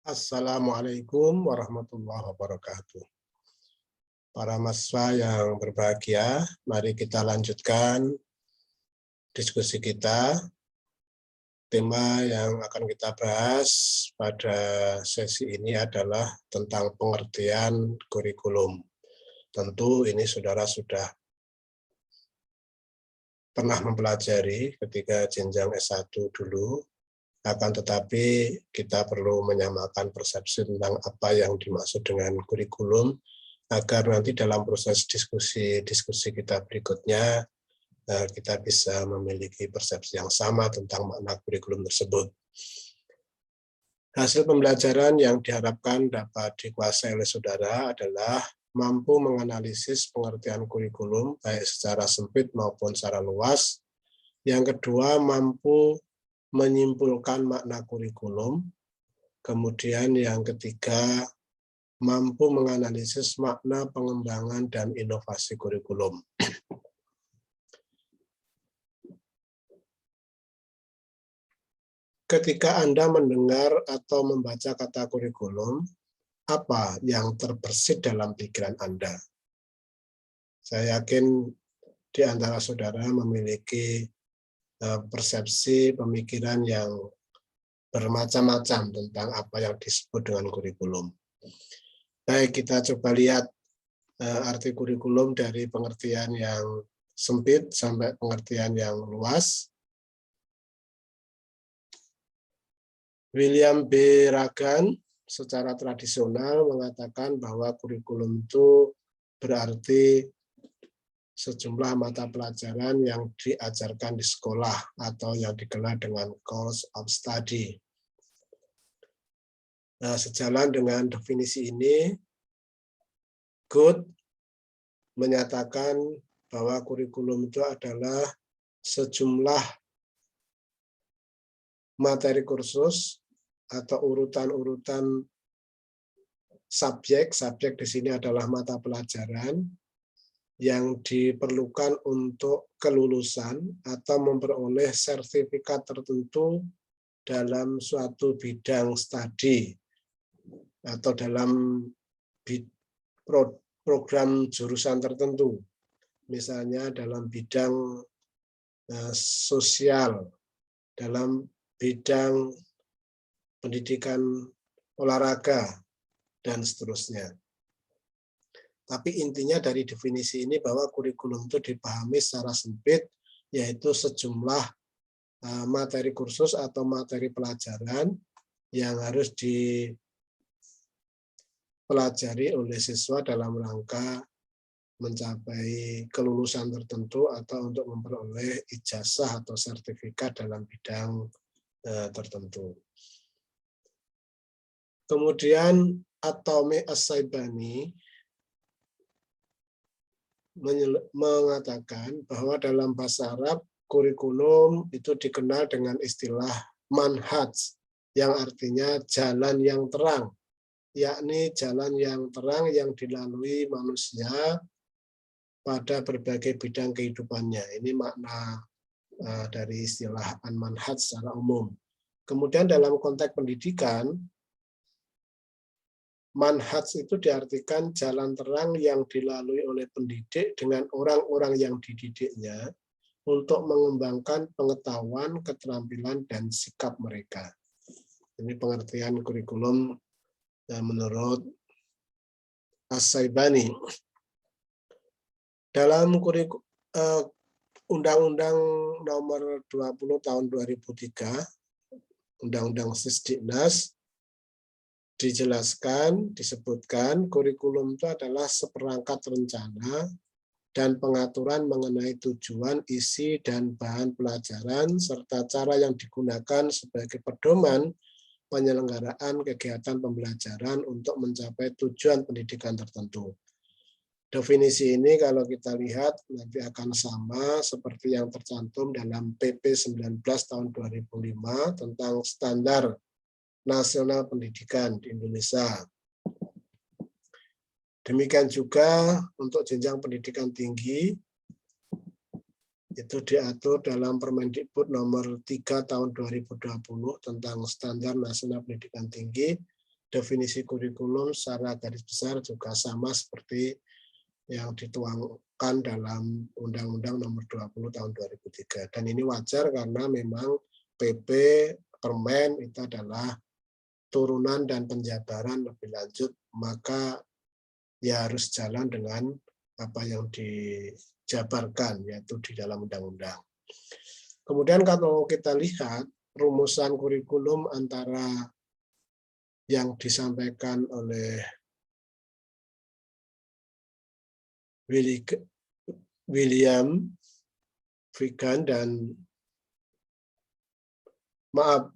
Assalamualaikum warahmatullahi wabarakatuh. Para mahasiswa yang berbahagia, mari kita lanjutkan diskusi kita. Tema yang akan kita bahas pada sesi ini adalah tentang pengertian kurikulum. Tentu ini saudara sudah pernah mempelajari ketika jenjang S1 dulu, akan tetapi kita perlu menyamakan persepsi tentang apa yang dimaksud dengan kurikulum agar nanti dalam proses diskusi kita berikutnya kita bisa memiliki persepsi yang sama tentang makna kurikulum tersebut. Hasil pembelajaran yang diharapkan dapat dikuasai oleh saudara adalah mampu menganalisis pengertian kurikulum baik secara sempit maupun secara luas. Yang kedua, mampu menyimpulkan makna kurikulum. Kemudian yang ketiga, mampu menganalisis makna pengembangan dan inovasi kurikulum. Ketika Anda mendengar atau membaca kata kurikulum, apa yang terbersit dalam pikiran Anda? Saya yakin di antara saudara memiliki persepsi pemikiran yang bermacam-macam tentang apa yang disebut dengan kurikulum. Baik, kita coba lihat arti kurikulum dari pengertian yang sempit sampai pengertian yang luas. William B. Ragan secara tradisional mengatakan bahwa kurikulum itu berarti sejumlah mata pelajaran yang diajarkan di sekolah atau yang dikenal dengan course of study. Nah, sejalan dengan definisi ini, Good menyatakan bahwa kurikulum itu adalah sejumlah materi kursus atau urutan-urutan subjek di sini adalah mata pelajaran yang diperlukan untuk kelulusan atau memperoleh sertifikat tertentu dalam suatu bidang studi atau dalam program jurusan tertentu, misalnya dalam bidang sosial, dalam bidang pendidikan olahraga, dan seterusnya. Tapi intinya dari definisi ini bahwa kurikulum itu dipahami secara sempit, yaitu sejumlah materi kursus atau materi pelajaran yang harus dipelajari oleh siswa dalam rangka mencapai kelulusan tertentu atau untuk memperoleh ijazah atau sertifikat dalam bidang tertentu. Kemudian At-Tawmi As-Saibani mengatakan bahwa dalam bahasa Arab kurikulum itu dikenal dengan istilah manhaj yang artinya jalan yang terang, yakni jalan yang terang yang dilalui manusia pada berbagai bidang kehidupannya. Ini makna dari istilah manhaj secara umum. Kemudian dalam konteks pendidikan, manhaj itu diartikan jalan terang yang dilalui oleh pendidik dengan orang-orang yang dididiknya untuk mengembangkan pengetahuan, keterampilan, dan sikap mereka. Ini pengertian kurikulum menurut As-Saibani. Dalam Undang-Undang Nomor 20 Tahun 2003, Undang-Undang Sisdiknas, disebutkan kurikulum itu adalah seperangkat rencana dan pengaturan mengenai tujuan, isi, dan bahan pelajaran, serta cara yang digunakan sebagai pedoman penyelenggaraan kegiatan pembelajaran untuk mencapai tujuan pendidikan tertentu. Definisi ini kalau kita lihat nanti akan sama seperti yang tercantum dalam PP 19 tahun 2005 tentang standar nasional pendidikan di Indonesia. Demikian juga untuk jenjang pendidikan tinggi, Itu diatur dalam Permendikbud nomor 3 tahun 2020 tentang Standar Nasional Pendidikan Tinggi. Definisi kurikulum secara garis besar juga sama seperti yang dituangkan dalam Undang-Undang nomor 20 tahun 2003. Dan ini wajar karena memang PP, Permen itu adalah turunan dan penjabaran lebih lanjut, maka ya harus jalan dengan apa yang dijabarkan, yaitu di dalam undang-undang. Kemudian kalau kita lihat rumusan kurikulum antara yang disampaikan oleh William Vigan dan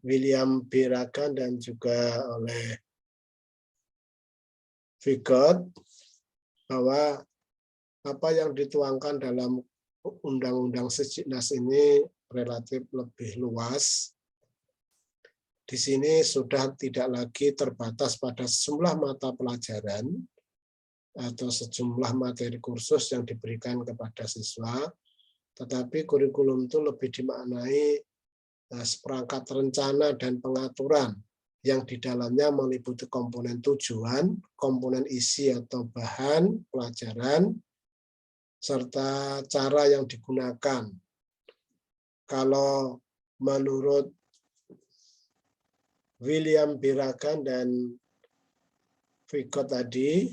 William Biragan dan juga oleh Vigot, bahwa apa yang dituangkan dalam Undang-Undang Sisdiknas ini relatif lebih luas. Di sini sudah tidak lagi terbatas pada sejumlah mata pelajaran atau sejumlah materi kursus yang diberikan kepada siswa, tetapi kurikulum itu lebih dimaknai seperangkat rencana dan pengaturan yang di dalamnya meliputi komponen tujuan, komponen isi atau bahan pelajaran, serta cara yang digunakan. Kalau menurut William Biragan dan Vigo tadi,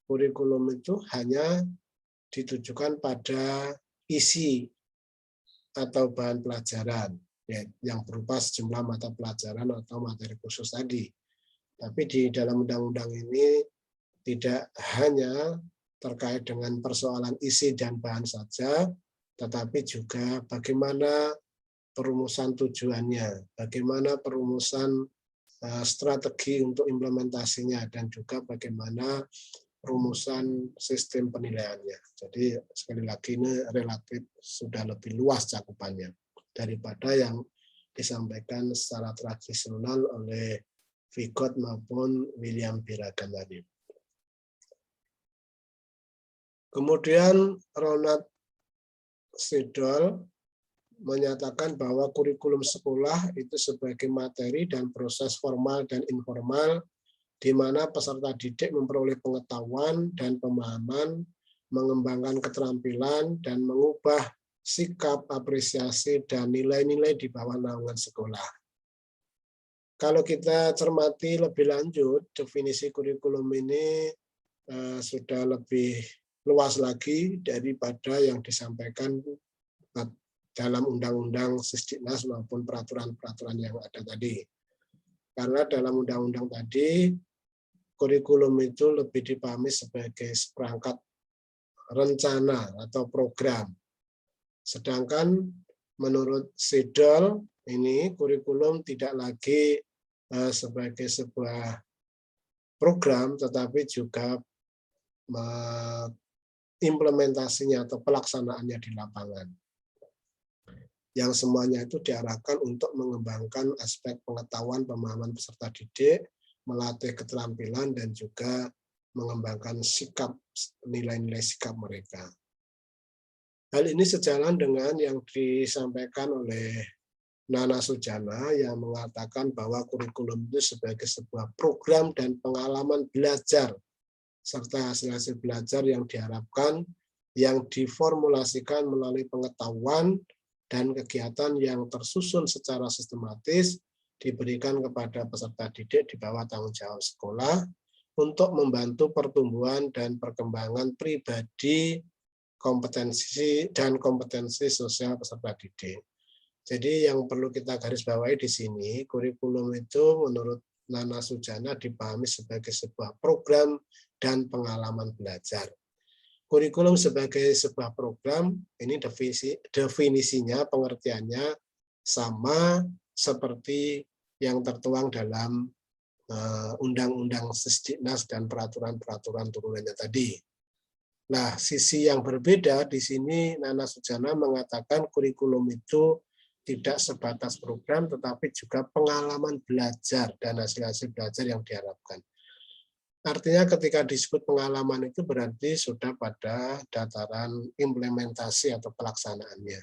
kurikulum itu hanya ditujukan pada isi atau bahan pelajaran, ya, yang berupa sejumlah mata pelajaran atau materi khusus tadi. Tapi di dalam undang-undang ini tidak hanya terkait dengan persoalan isi dan bahan saja, tetapi juga bagaimana perumusan tujuannya, bagaimana perumusan strategi untuk implementasinya, dan juga bagaimana rumusan sistem penilaiannya. Jadi sekali lagi ini relatif sudah lebih luas cakupannya daripada yang disampaikan secara tradisional oleh Vigot maupun William Biragan tadi. Kemudian Ronald Siddall menyatakan bahwa kurikulum sekolah itu sebagai materi dan proses formal dan informal di mana peserta didik memperoleh pengetahuan dan pemahaman, mengembangkan keterampilan, dan mengubah sikap, apresiasi, dan nilai-nilai di bawah naungan sekolah. Kalau kita cermati lebih lanjut, definisi kurikulum ini sudah lebih luas lagi daripada yang disampaikan dalam Undang-Undang Sisdiknas maupun peraturan-peraturan yang ada tadi. Karena dalam undang-undang tadi, kurikulum itu lebih dipahami sebagai seperangkat rencana atau program. Sedangkan menurut Siddall, ini kurikulum tidak lagi sebagai sebuah program, tetapi juga implementasinya atau pelaksanaannya di lapangan. Yang semuanya itu diarahkan untuk mengembangkan aspek pengetahuan pemahaman peserta didik, melatih keterampilan, dan juga mengembangkan sikap, nilai-nilai sikap mereka. Hal ini sejalan dengan yang disampaikan oleh Nana Sujana yang mengatakan bahwa kurikulum itu sebagai sebuah program dan pengalaman belajar, serta hasil-hasil belajar yang diharapkan, yang diformulasikan melalui pengetahuan dan kegiatan yang tersusun secara sistematis diberikan kepada peserta didik di bawah tanggung jawab sekolah untuk membantu pertumbuhan dan perkembangan pribadi, kompetensi dan kompetensi sosial peserta didik. Jadi yang perlu kita garis bawahi di sini, kurikulum itu menurut Nana Sujana dipahami sebagai sebuah program dan pengalaman belajar. Kurikulum sebagai sebuah program, ini definisinya, pengertiannya sama seperti yang tertuang dalam Undang-Undang Sisdiknas dan peraturan-peraturan turunannya tadi. Nah, sisi yang berbeda di sini Nana Sujana mengatakan kurikulum itu tidak sebatas program, tetapi juga pengalaman belajar dan hasil-hasil belajar yang diharapkan. Artinya ketika disebut pengalaman itu berarti sudah pada dataran implementasi atau pelaksanaannya.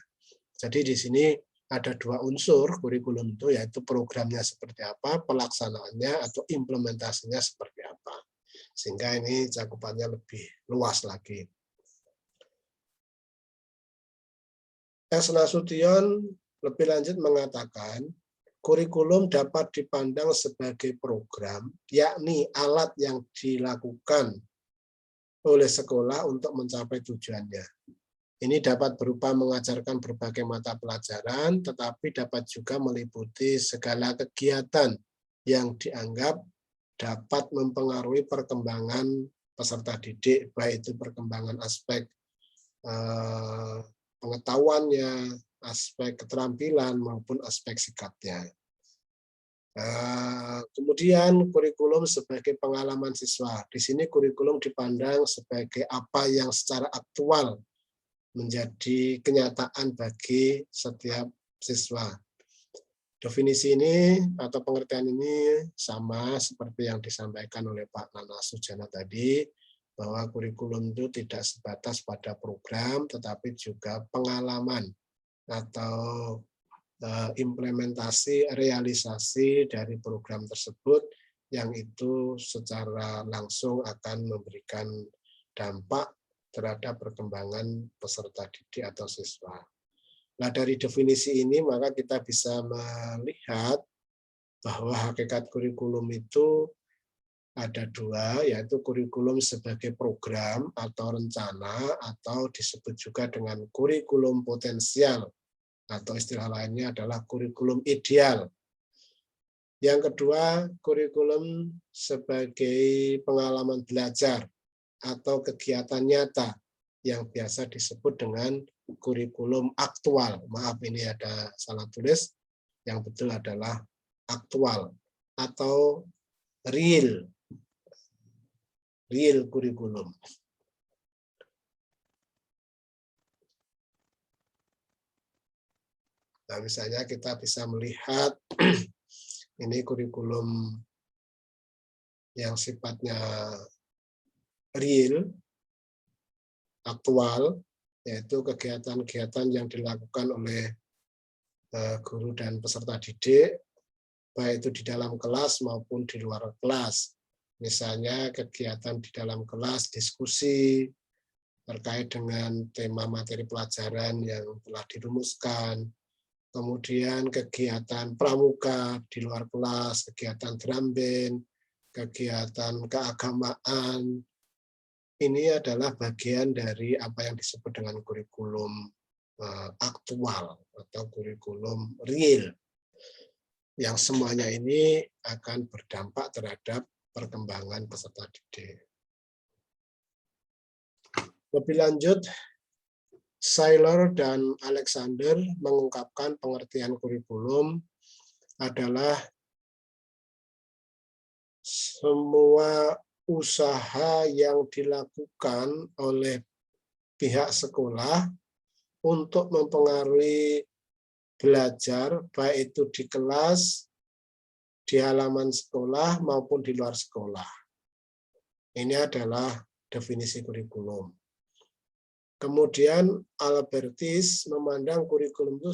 Jadi di sini ada dua unsur kurikulum itu, yaitu programnya seperti apa, pelaksanaannya atau implementasinya seperti apa. Sehingga ini cakupannya lebih luas lagi. S. Nasution lebih lanjut mengatakan, kurikulum dapat dipandang sebagai program, yakni alat yang dilakukan oleh sekolah untuk mencapai tujuannya. Ini dapat berupa mengajarkan berbagai mata pelajaran, tetapi dapat juga meliputi segala kegiatan yang dianggap dapat mempengaruhi perkembangan peserta didik, baik itu perkembangan aspek pengetahuannya, aspek keterampilan maupun aspek sikapnya. Kemudian kurikulum sebagai pengalaman siswa. Di sini kurikulum dipandang sebagai apa yang secara aktual menjadi kenyataan bagi setiap siswa. Definisi ini atau pengertian ini sama seperti yang disampaikan oleh Pak Nana Sujana tadi, bahwa kurikulum itu tidak sebatas pada program, tetapi juga pengalaman atau implementasi, realisasi dari program tersebut yang itu secara langsung akan memberikan dampak terhadap perkembangan peserta didik atau siswa. Nah, dari definisi ini maka kita bisa melihat bahwa hakikat kurikulum itu ada dua, yaitu kurikulum sebagai program atau rencana, atau disebut juga dengan kurikulum potensial, atau istilah lainnya adalah kurikulum ideal. Yang kedua, kurikulum sebagai pengalaman belajar atau kegiatan nyata yang biasa disebut dengan kurikulum aktual. Maaf, ini ada salah tulis. Yang betul adalah aktual atau real kurikulum. Nah, misalnya kita bisa melihat ini kurikulum yang sifatnya real, aktual, yaitu kegiatan-kegiatan yang dilakukan oleh guru dan peserta didik, baik itu di dalam kelas maupun di luar kelas. Misalnya kegiatan di dalam kelas, diskusi terkait dengan tema materi pelajaran yang telah dirumuskan, kemudian kegiatan pramuka di luar kelas, kegiatan drum band, kegiatan keagamaan. Ini adalah bagian dari apa yang disebut dengan kurikulum aktual atau kurikulum real, yang semuanya ini akan berdampak terhadap perkembangan peserta didik. Lebih lanjut, Sailer dan Alexander mengungkapkan pengertian kurikulum adalah semua usaha yang dilakukan oleh pihak sekolah untuk mempengaruhi belajar, baik itu di kelas, di halaman sekolah, maupun di luar sekolah. Ini adalah definisi kurikulum. Kemudian Albertis memandang kurikulum itu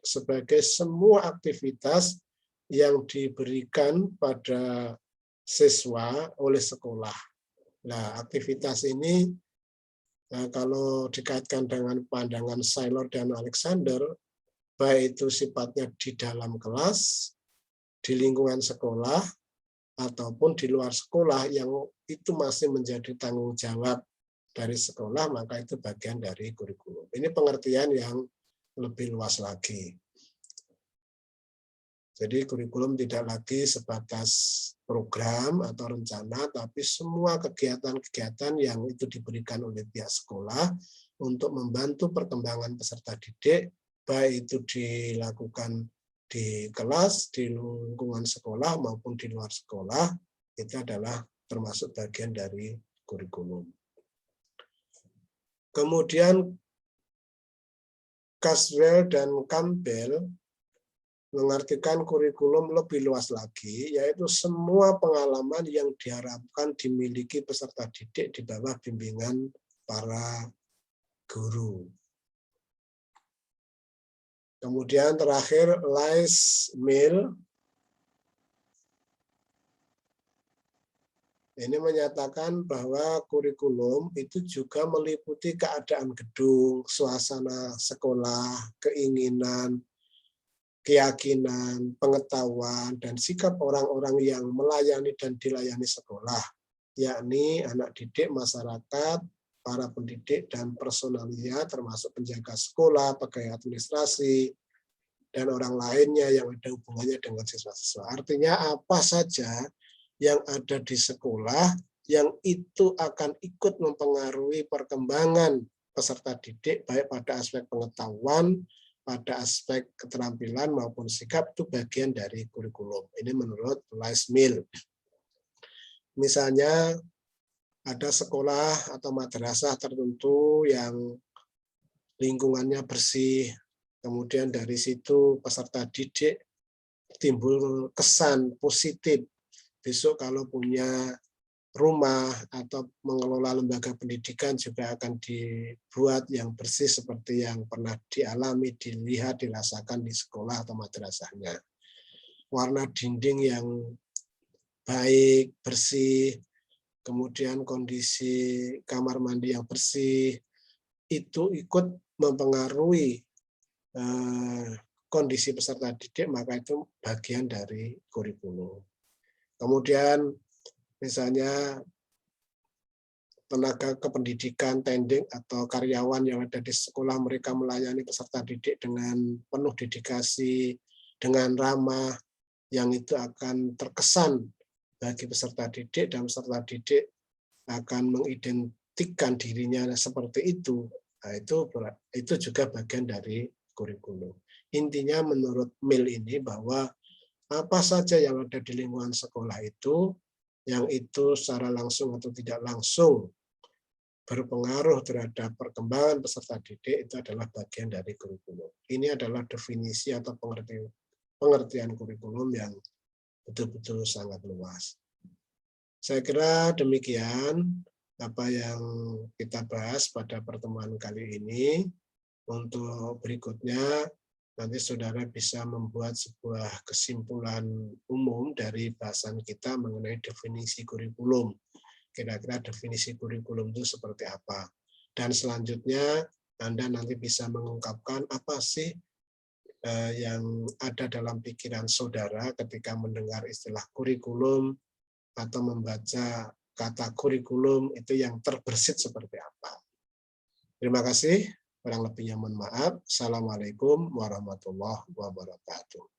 sebagai semua aktivitas yang diberikan pada siswa oleh sekolah. Nah, aktivitas ini kalau dikaitkan dengan pandangan Sailer dan Alexander, baik itu sifatnya di dalam kelas, di lingkungan sekolah, ataupun di luar sekolah yang itu masih menjadi tanggung jawab dari sekolah, maka itu bagian dari kurikulum. Ini pengertian yang lebih luas lagi. Jadi kurikulum tidak lagi sebatas program atau rencana, tapi semua kegiatan-kegiatan yang itu diberikan oleh pihak sekolah untuk membantu perkembangan peserta didik, baik itu dilakukan di kelas, di lingkungan sekolah maupun di luar sekolah, itu adalah termasuk bagian dari kurikulum. Kemudian Caswell dan Campbell mengartikan kurikulum lebih luas lagi, yaitu semua pengalaman yang diharapkan dimiliki peserta didik di bawah bimbingan para guru. Kemudian terakhir, lies meal. Ini menyatakan bahwa kurikulum itu juga meliputi keadaan gedung, suasana sekolah, keinginan, keyakinan, pengetahuan, dan sikap orang-orang yang melayani dan dilayani sekolah, yakni anak didik, masyarakat, para pendidik, dan personalia, termasuk penjaga sekolah, pegawai administrasi, dan orang lainnya yang ada hubungannya dengan siswa-siswa. Artinya apa saja yang ada di sekolah yang itu akan ikut mempengaruhi perkembangan peserta didik, baik pada aspek pengetahuan, pada aspek keterampilan maupun sikap, itu bagian dari kurikulum. Ini menurut Lies Meal. Misalnya ada sekolah atau madrasah tertentu yang lingkungannya bersih, kemudian dari situ peserta didik timbul kesan positif. Besok kalau punya rumah atau mengelola lembaga pendidikan juga akan dibuat yang bersih seperti yang pernah dialami, dilihat, dirasakan di sekolah atau madrasahnya. Warna dinding yang baik, bersih, kemudian kondisi kamar mandi yang bersih, itu ikut mempengaruhi kondisi peserta didik, maka itu bagian dari kurikulum. Kemudian misalnya tenaga kependidikan, tending atau karyawan yang ada di sekolah, mereka melayani peserta didik dengan penuh dedikasi, dengan ramah, yang itu akan terkesan bagi peserta didik, dan peserta didik akan mengidentikan dirinya seperti itu. Nah, itu juga bagian dari kurikulum. Intinya menurut Mill ini bahwa apa saja yang ada di lingkungan sekolah itu, yang itu secara langsung atau tidak langsung berpengaruh terhadap perkembangan peserta didik, itu adalah bagian dari kurikulum. Ini adalah definisi atau pengertian kurikulum yang betul-betul sangat luas. Saya kira demikian apa yang kita bahas pada pertemuan kali ini. Untuk berikutnya, nanti saudara bisa membuat sebuah kesimpulan umum dari bahasan kita mengenai definisi kurikulum. Kira-kira definisi kurikulum itu seperti apa. Dan selanjutnya Anda nanti bisa mengungkapkan apa sih yang ada dalam pikiran saudara ketika mendengar istilah kurikulum atau membaca kata kurikulum, itu yang terbersit seperti apa. Terima kasih. Kurang lebihnya mohon maaf. Assalamualaikum warahmatullahi wabarakatuh.